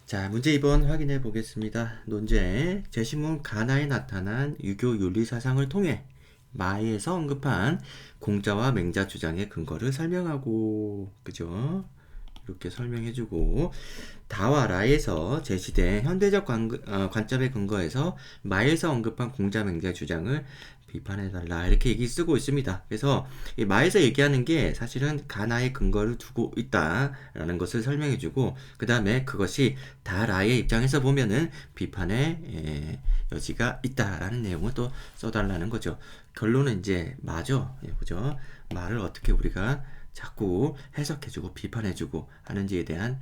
자, 문제 2번 확인해 보겠습니다. 논제, 제시문 가나에 나타난 유교 윤리 사상을 통해 마에서 언급한 공자와 맹자 주장의 근거를 설명하고, 그죠? 이렇게 설명해주고, 다와 라에서 제시된 현대적 관점의 근거에서 마에서 언급한 공자 맹자 주장을 비판해달라 이렇게 얘기 쓰고 있습니다. 그래서 이 마에서 얘기하는 게 사실은 가나의 근거를 두고 있다라는 것을 설명해주고, 그 다음에 그것이 다라의 입장에서 보면은 비판의 여지가 있다라는 내용을 또 써달라는 거죠. 결론은 이제 마죠. 그죠? 말을 어떻게 우리가 자꾸 해석해주고 비판해주고 하는지에 대한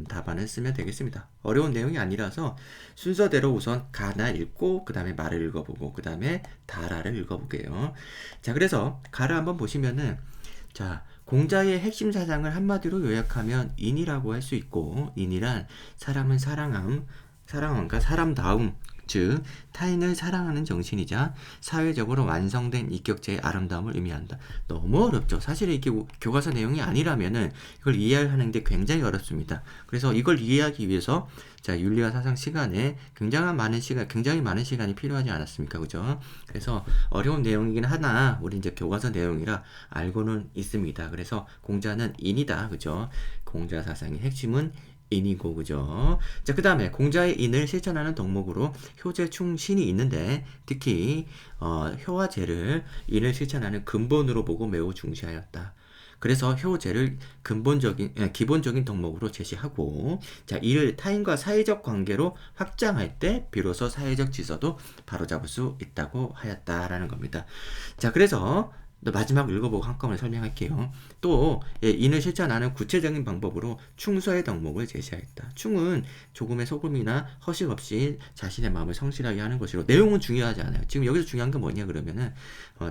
답안을 쓰면 되겠습니다. 어려운 내용이 아니라서 순서대로 우선 가나 읽고 그 다음에 말을 읽어보고 그 다음에 다라를 읽어볼게요. 자, 그래서 가를 한번 보시면은, 자, 공자의 핵심 사상을 한마디로 요약하면 인이라고 할 수 있고, 인이란 사람은 사랑함과 사람다움, 즉 타인을 사랑하는 정신이자 사회적으로 완성된 인격체의 아름다움을 의미한다. 너무 어렵죠. 사실 이게 교과서 내용이 아니라면은 이걸 이해하는 게 굉장히 어렵습니다. 그래서 이걸 이해하기 위해서 자, 윤리와 사상 시간에 굉장히 많은 시간이 필요하지 않았습니까? 그죠? 그래서 어려운 내용이긴 하나 우리 이제 교과서 내용이라 알고는 있습니다. 그래서 공자는 인이다. 그죠? 공자 사상의 핵심은 인이고, 그죠? 자, 그 다음에 공자의 인을 실천하는 덕목으로 효제, 충신이 있는데, 특히 효와 제를 인을 실천하는 근본으로 보고 매우 중시하였다. 그래서 효제를 기본적인 덕목으로 제시하고, 자, 이를 타인과 사회적 관계로 확장할 때 비로소 사회적 질서도 바로잡을 수 있다고 하였다라는 겁니다. 자, 그래서 마지막 읽어보고 한꺼번에 설명할게요. 또 인을 실천하는 구체적인 방법으로 충서의 덕목을 제시하였다. 충은 조금의 소금이나 허식 없이 자신의 마음을 성실하게 하는 것이로, 내용은 중요하지 않아요. 지금 여기서 중요한 게 뭐냐 그러면은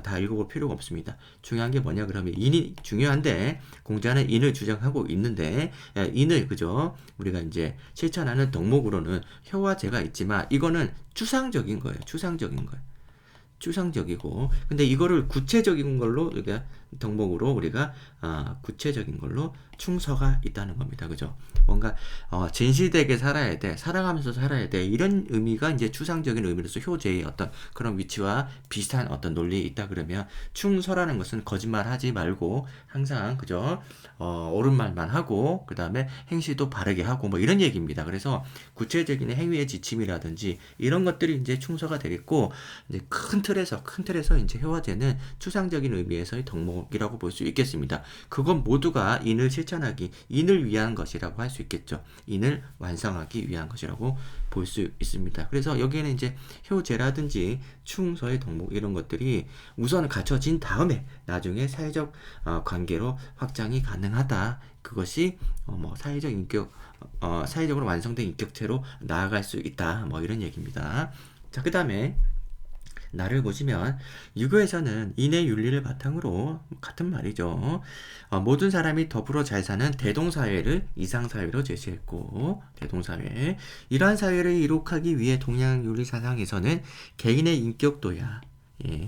다 읽어볼 필요가 없습니다. 중요한 게 뭐냐 그러면 인이 중요한데, 공자는 인을 주장하고 있는데, 인을 그죠? 우리가 이제 실천하는 덕목으로는 효와 제가 있지만 이거는 추상적인 거예요. 추상적이고, 근데 이거를 구체적인 걸로 우리가 덕목으로 우리가 구체적인 걸로 충서가 있다는 겁니다. 그죠? 뭔가 진실되게 살아야 돼, 사랑하면서 살아야 돼, 이런 의미가 이제 추상적인 의미로서 효제의 어떤 그런 위치와 비슷한 어떤 논리에 있다 그러면, 충서라는 것은 거짓말하지 말고 항상 그죠? 옳은 말만 하고 그 다음에 행실도 바르게 하고 뭐 이런 얘기입니다. 그래서 구체적인 행위의 지침이라든지 이런 것들이 이제 충서가 되겠고, 이제 큰 틀에서 이제 효화제는 추상적인 의미에서의 덕목이라고 볼 수 있겠습니다. 그건 모두가 인을 위한 것이라고 할 수 있겠죠. 인을 완성하기 위한 것이라고 볼 수 있습니다. 그래서 여기에는 이제 효제라든지 충서의 덕목 이런 것들이 우선 갖춰진 다음에 나중에 사회적 관계로 확장이 가능하다. 그것이 뭐 사회적으로 완성된 인격체로 나아갈 수 있다. 뭐 이런 얘기입니다. 자, 그 다음에 나를 보시면, 유교에서는 인의 윤리를 바탕으로 같은 말이죠. 모든 사람이 더불어 잘 사는 대동사회를 이상사회로 제시했고, 대동사회. 이러한 사회를 이룩하기 위해 동양 윤리 사상에서는 개인의 인격 도야,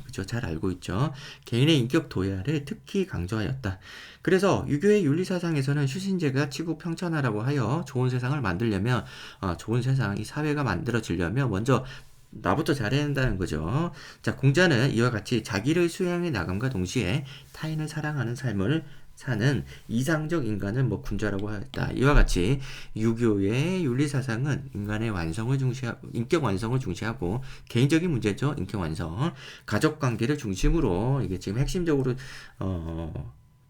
그죠? 잘 알고 있죠. 개인의 인격 도야를 특히 강조하였다. 그래서 유교의 윤리사상에서는 휴신제가 치구 평천하라고 하여 좋은 세상을 만들려면, 좋은 세상, 이 사회가 만들어지려면 먼저 나부터 잘해야 한다는 거죠. 자, 공자는 이와 같이 자기를 수양해 나감과 동시에 타인을 사랑하는 삶을 사는 이상적 인간을 뭐 군자라고 하였다. 이와 같이 유교의 윤리사상은 인격 완성을 중시하고, 개인적인 문제죠. 인격 완성. 가족 관계를 중심으로, 이게 지금 핵심적으로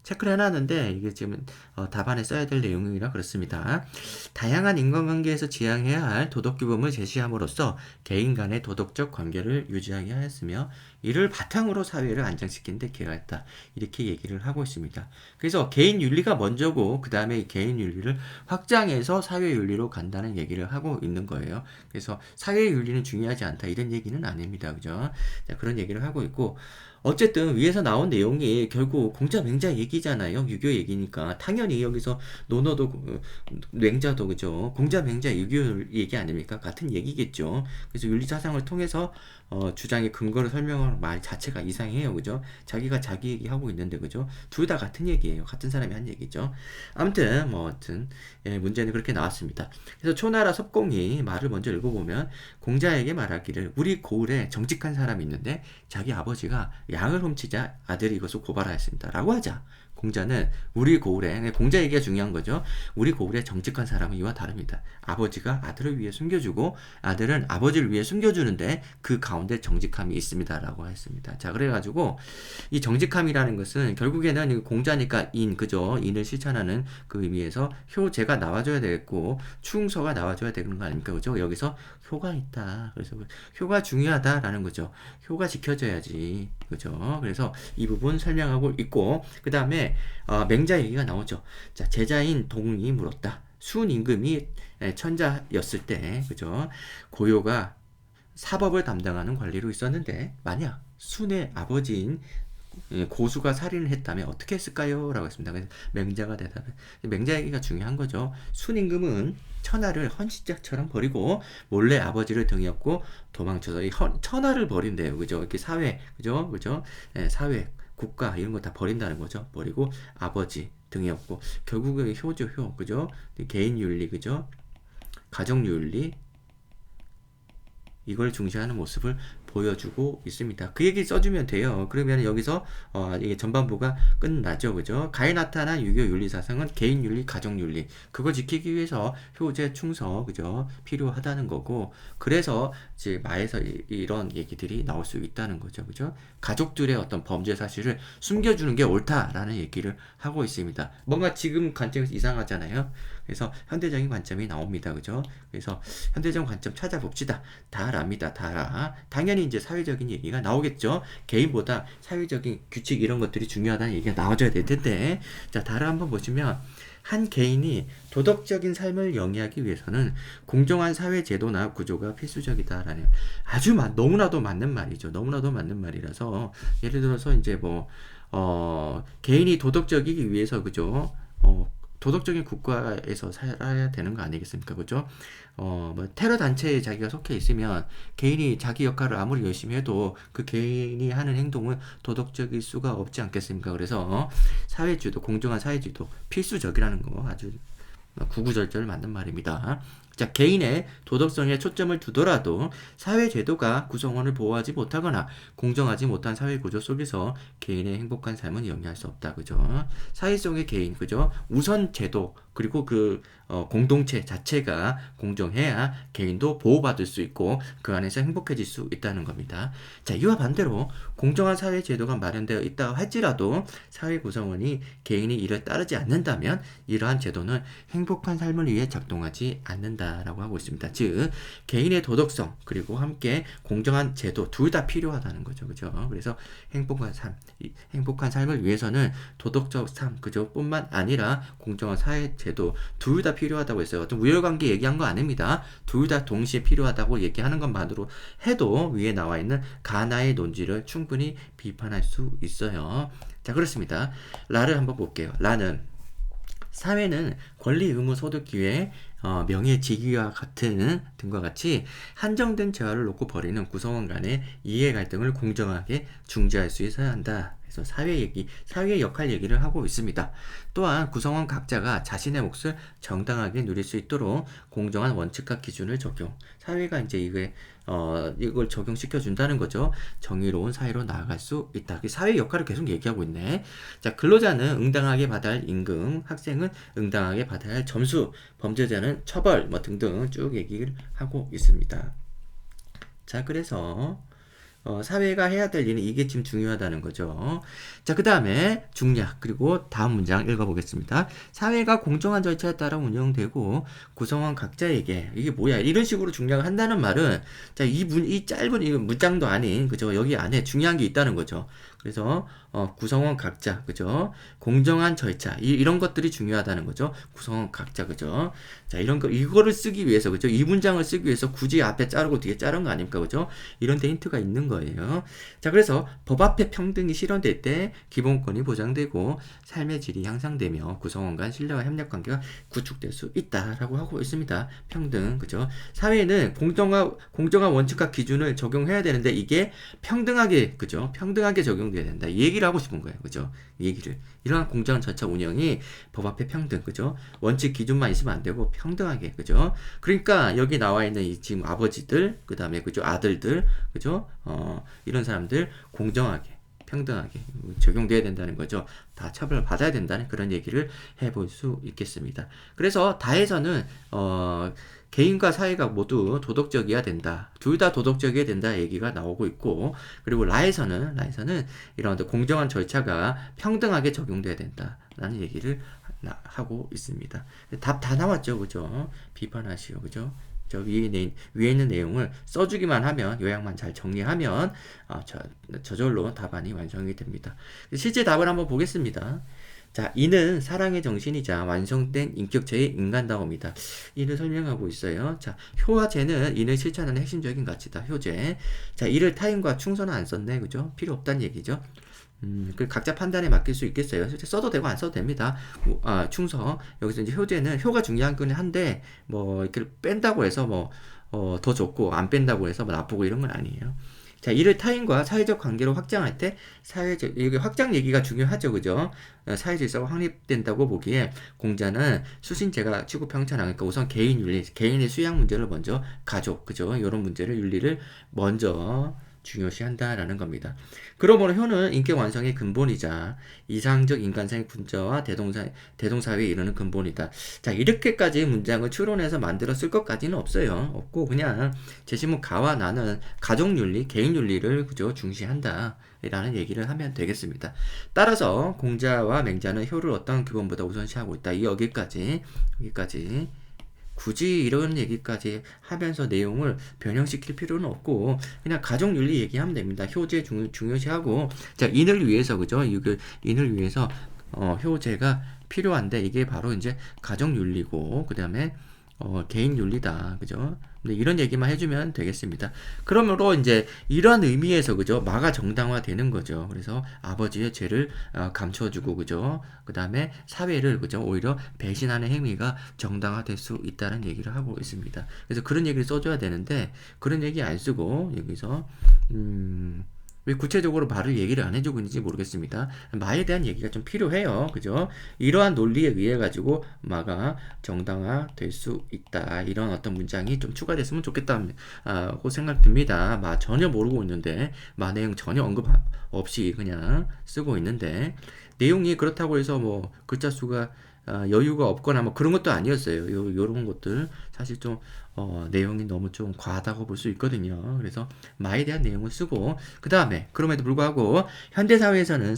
체크를 해놨는데 이게 지금 답안에 써야 될 내용이라 그렇습니다. 다양한 인간관계에서 지향해야 할 도덕규범을 제시함으로써 개인 간의 도덕적 관계를 유지하게 하였으며, 이를 바탕으로 사회를 안정시키는 데 기여했다. 이렇게 얘기를 하고 있습니다. 그래서 개인 윤리가 먼저고 그 다음에 개인 윤리를 확장해서 사회 윤리로 간다는 얘기를 하고 있는 거예요. 그래서 사회 윤리는 중요하지 않다 이런 얘기는 아닙니다. 그죠? 자, 그런 얘기를 하고 있고, 어쨌든 위에서 나온 내용이 결국 공자 맹자 얘기잖아요. 유교 얘기니까 당연히 여기서 논어도 맹자도 그죠. 공자 맹자 유교 얘기 아닙니까? 같은 얘기겠죠. 그래서 윤리사상을 통해서 주장의 근거를 설명을 그냥 말 자체가 이상해요. 그죠? 자기가 자기 얘기하고 있는데, 그죠? 둘 다 같은 얘기예요. 같은 사람이 한 얘기죠. 아무튼, 예, 문제는 그렇게 나왔습니다. 그래서 초나라 섭공이 말을 먼저 읽어보면, 공자에게 말하기를, 우리 고을에 정직한 사람이 있는데, 자기 아버지가 양을 훔치자 아들이 이것을 고발하였습니다. 라고 하자. 공자는 우리 고을에, 공자 얘기가 중요한 거죠. 우리 고을에 정직한 사람은 이와 다릅니다. 아버지가 아들을 위해 숨겨주고 아들은 아버지를 위해 숨겨주는데 그 가운데 정직함이 있습니다. 라고 했습니다. 자, 그래가지고 이 정직함이라는 것은 결국에는 공자니까 그죠? 인을 실천하는 그 의미에서 효제가 나와줘야 되겠고 충서가 나와줘야 되는 거 아닙니까? 그죠? 여기서 효가 있다. 그래서 효가 중요하다라는 거죠. 효가 지켜져야지. 그죠? 그래서 이 부분 설명하고 있고 그 다음에 맹자 얘기가 나오죠. 자, 제자인 동이 물었다. 순임금이 천자였을 때, 그죠? 고요가 사법을 담당하는 관리로 있었는데, 만약 순의 아버지인 고수가 살인을 했다면 어떻게 했을까요? 라고 했습니다. 그래서 맹자가 대답해. 맹자 얘기가 중요한 거죠. 순임금은 천하를 헌시자처럼 버리고 몰래 아버지를 등에 업고 도망쳐서 천하를 버린대요. 그죠? 이렇게 사회, 그죠? 그죠? 사회, 국가 이런 거 다 버린다는 거죠. 버리고 아버지 등에 업고 결국은 효죠, 효. 그죠? 개인 윤리, 그죠? 가정 윤리 이걸 중시하는 모습을 보여주고 있습니다. 그 얘기 써주면 돼요. 그러면 여기서 이게 전반부가 끝나죠. 그죠? 가에 나타난 유교 윤리사상은 개인 윤리, 가정 윤리 그걸 지키기 위해서 효제, 충서 그죠? 필요하다는 거고 그래서 이제 마에서 이런 얘기들이 나올 수 있다는 거죠. 그죠? 가족들의 어떤 범죄 사실을 숨겨주는 게 옳다라는 얘기를 하고 있습니다. 뭔가 지금 관점에서 이상하잖아요. 그래서 현대적인 관점이 나옵니다. 그죠? 그래서 현대적인 관점 찾아봅시다. 다 알합니다. 다 알아. 당연히 이제 사회적인 얘기가 나오겠죠. 개인보다 사회적인 규칙 이런 것들이 중요하다는 얘기가 나와줘야 될 텐데 자, 다를 한번 보시면 한 개인이 도덕적인 삶을 영위하기 위해서는 공정한 사회 제도나 구조가 필수적이다라는 아주 너무나도 맞는 말이죠. 너무나도 맞는 말이라서 예를 들어서 이제 개인이 도덕적이기 위해서 그죠? 도덕적인 국가에서 살아야 되는 거 아니겠습니까? 그죠? 테러 단체에 자기가 속해 있으면 개인이 자기 역할을 아무리 열심히 해도 그 개인이 하는 행동은 도덕적일 수가 없지 않겠습니까? 그래서 사회주도, 공정한 사회주도 필수적이라는 거 아주 구구절절 맞는 말입니다. 자, 개인의 도덕성에 초점을 두더라도 사회제도가 구성원을 보호하지 못하거나 공정하지 못한 사회구조 속에서 개인의 행복한 삶은 영위할 수 없다. 그죠? 사회 속의 개인, 그죠? 우선 제도, 그리고 공동체 자체가 공정해야 개인도 보호받을 수 있고 그 안에서 행복해질 수 있다는 겁니다. 자, 이와 반대로 공정한 사회 제도가 마련되어 있다 할지라도 사회 구성원이 개인이 이를 따르지 않는다면 이러한 제도는 행복한 삶을 위해 작동하지 않는다라고 하고 있습니다. 즉, 개인의 도덕성 그리고 함께 공정한 제도 둘 다 필요하다는 거죠. 그죠? 그래서 행복한 삶을 위해서는 도덕적 삶, 그죠? 뿐만 아니라 공정한 사회 제도 둘 다 필요하다고 했어요. 어떤 우열관계 얘기한 거 아닙니다. 둘 다 동시에 필요하다고 얘기하는 것만으로 해도 위에 나와 있는 가나의 논지를 충분히 비판할 수 있어요. 자, 그렇습니다. 라를 한번 볼게요. 라는 사회는 권리, 의무, 소득, 기회, 명예, 직위와 같은 등과 같이 한정된 재화를 놓고 벌이는 구성원 간의 이해 갈등을 공정하게 중재할 수 있어야 한다. 그래서 사회의 역할 얘기를 하고 있습니다. 또한 구성원 각자가 자신의 몫을 정당하게 누릴 수 있도록 공정한 원칙과 기준을 적용. 사회가 이제 이걸 적용시켜 준다는 거죠. 정의로운 사회로 나아갈 수 있다. 사회의 역할을 계속 얘기하고 있네. 자, 근로자는 응당하게 받아야 할 임금, 학생은 응당하게 받아야 할 점수, 범죄자는 처벌, 등등 쭉 얘기를 하고 있습니다. 자, 그래서 사회가 해야 될 일은 이게 지금 중요하다는 거죠. 자, 그 다음에 중략 그리고 다음 문장 읽어보겠습니다. 사회가 공정한 절차에 따라 운영되고 구성원 각자에게 이게 뭐야 이런 식으로 중략을 한다는 말은 자, 이 짧은 이 문장도 아닌 그죠? 여기 안에 중요한 게 있다는 거죠. 그래서 구성원 각자, 그죠? 공정한 절차, 이런 것들이 중요하다는 거죠. 구성원 각자, 그죠? 자, 이거를 쓰기 위해서, 그죠? 이 문장을 쓰기 위해서 굳이 앞에 자르고 뒤에 자른 거 아닙니까, 그죠? 이런 데 힌트가 있는 거예요. 자, 그래서 법 앞에 평등이 실현될 때 기본권이 보장되고 삶의 질이 향상되며 구성원 간 신뢰와 협력 관계가 구축될 수 있다라고 하고 있습니다. 평등, 그죠? 사회는 공정한 원칙과 기준을 적용해야 되는데 이게 평등하게, 그죠? 평등하게 적용돼야 된다. 이 얘기를 하고 싶은 거예요, 그죠? 이 얘기를. 이러한 공정한 절차 운영이 법 앞에 평등, 그죠? 원칙 기준만 있으면 안 되고 평등하게, 그죠? 그러니까 여기 나와 있는 이 지금 아버지들, 그 다음에 그죠? 아들들, 그죠? 이런 사람들 공정하게, 평등하게 적용돼야 된다는 거죠. 다 처벌을 받아야 된다는 그런 얘기를 해볼 수 있겠습니다. 그래서 다에서는 개인과 사회가 모두 도덕적이어야 된다. 둘 다 도덕적이어야 된다 얘기가 나오고 있고, 그리고 라에서는 이런 공정한 절차가 평등하게 적용돼야 된다라는 얘기를 하고 있습니다. 답 다 나왔죠, 그죠? 비판하시오, 그죠? 저 위에 있는 내용을 써주기만 하면, 요약만 잘 정리하면 저절로 답안이 완성이 됩니다. 실제 답을 한번 보겠습니다. 자, 이는 사랑의 정신이자 완성된 인격체의 인간다움이다. 이를 설명하고 있어요. 자, 효와 제는 이를 실천하는 핵심적인 가치다. 효제. 자, 이를 타인과 충선은 안 썼네, 그죠? 필요 없다는 얘기죠. 그 각자 판단에 맡길 수 있겠어요. 실제 써도 되고 안 써도 됩니다. 충성. 여기서 이제 효제는 효가 중요한 건 한데, 뭐, 이렇게 뺀다고 해서 더 좋고, 안 뺀다고 해서 나쁘고 이런 건 아니에요. 자, 이를 타인과 사회적 관계로 확장할 때, 여기 확장 얘기가 중요하죠, 그죠? 사회 질서가 확립된다고 보기에, 공자는 수신제가 취급평천하니까 우선 개인 윤리, 개인의 수양 문제를 먼저, 가족, 그죠? 이런 문제를, 윤리를 먼저 중요시한다라는 겁니다. 그러므로 효는 인격 완성의 근본이자 이상적 인간상의 군자와 대동사회에 이르는 근본이다. 자, 이렇게까지 문장을 추론해서 만들었을 것까지는 없어요. 없고 그냥 제시문 가와 나는 가족윤리, 개인윤리를 그저 중시한다. 라는 얘기를 하면 되겠습니다. 따라서 공자와 맹자는 효를 어떤 기본보다 우선시하고 있다. 여기까지 굳이 이런 얘기까지 하면서 내용을 변형시킬 필요는 없고 그냥 가족윤리 얘기하면 됩니다. 효제 중요시하고, 자, 인을 위해서, 그죠? 인을 위해서 효제가 필요한데 이게 바로 이제 가족윤리고 그 다음에 개인윤리다, 그죠? 근데 이런 얘기만 해주면 되겠습니다. 그러므로 이제 이러한 의미에서, 그죠? 마가 정당화되는 거죠. 그래서 아버지의 죄를 감춰주고, 그죠? 그 다음에 사회를, 그죠? 오히려 배신하는 행위가 정당화될 수 있다는 얘기를 하고 있습니다. 그래서 그런 얘기를 써줘야 되는데 그런 얘기 안 쓰고 여기서 왜 구체적으로 말을 얘기를 안 해주고 있는지 모르겠습니다. 마에 대한 얘기가 좀 필요해요. 그죠? 이러한 논리에 의해 가지고 마가 정당화 될 수 있다. 이런 어떤 문장이 좀 추가됐으면 좋겠다고 생각됩니다. 마 전혀 모르고 있는데, 마 내용 전혀 언급 없이 그냥 쓰고 있는데, 내용이 그렇다고 해서 뭐 글자 수가 여유가 없거나 뭐 그런 것도 아니었어요. 요런 것들 사실 좀 내용이 너무 좀 과하다고 볼 수 있거든요. 그래서 마에 대한 내용을 쓰고, 그 다음에 그럼에도 불구하고 현대사회에서는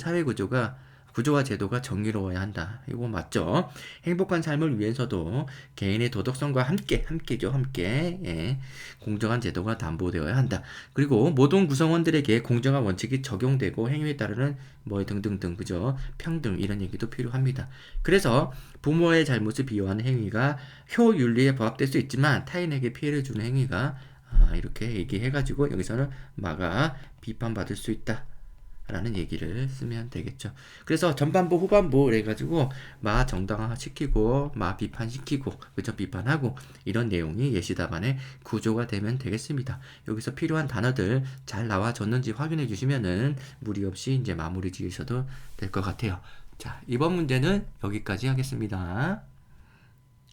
구조와 제도가 정의로워야 한다. 이거 맞죠? 행복한 삶을 위해서도 개인의 도덕성과 함께죠. 함께 공정한 제도가 담보되어야 한다. 그리고 모든 구성원들에게 공정한 원칙이 적용되고 행위에 따르는 뭐 등등등, 그죠? 평등, 이런 얘기도 필요합니다. 그래서 부모의 잘못을 비호하는 행위가 효윤리에 부합될 수 있지만 타인에게 피해를 주는 행위가 이렇게 얘기해가지고 여기서는 마가 비판받을 수 있다 라는 얘기를 쓰면 되겠죠. 그래서 전반부 후반부 해가지고 마 정당화 시키고 마 비판시키고, 그죠? 비판하고, 이런 내용이 예시답안의 구조가 되면 되겠습니다. 여기서 필요한 단어들 잘 나와졌는지 확인해 주시면은 무리 없이 이제 마무리 지으셔도 될 것 같아요. 자, 이번 문제는 여기까지 하겠습니다.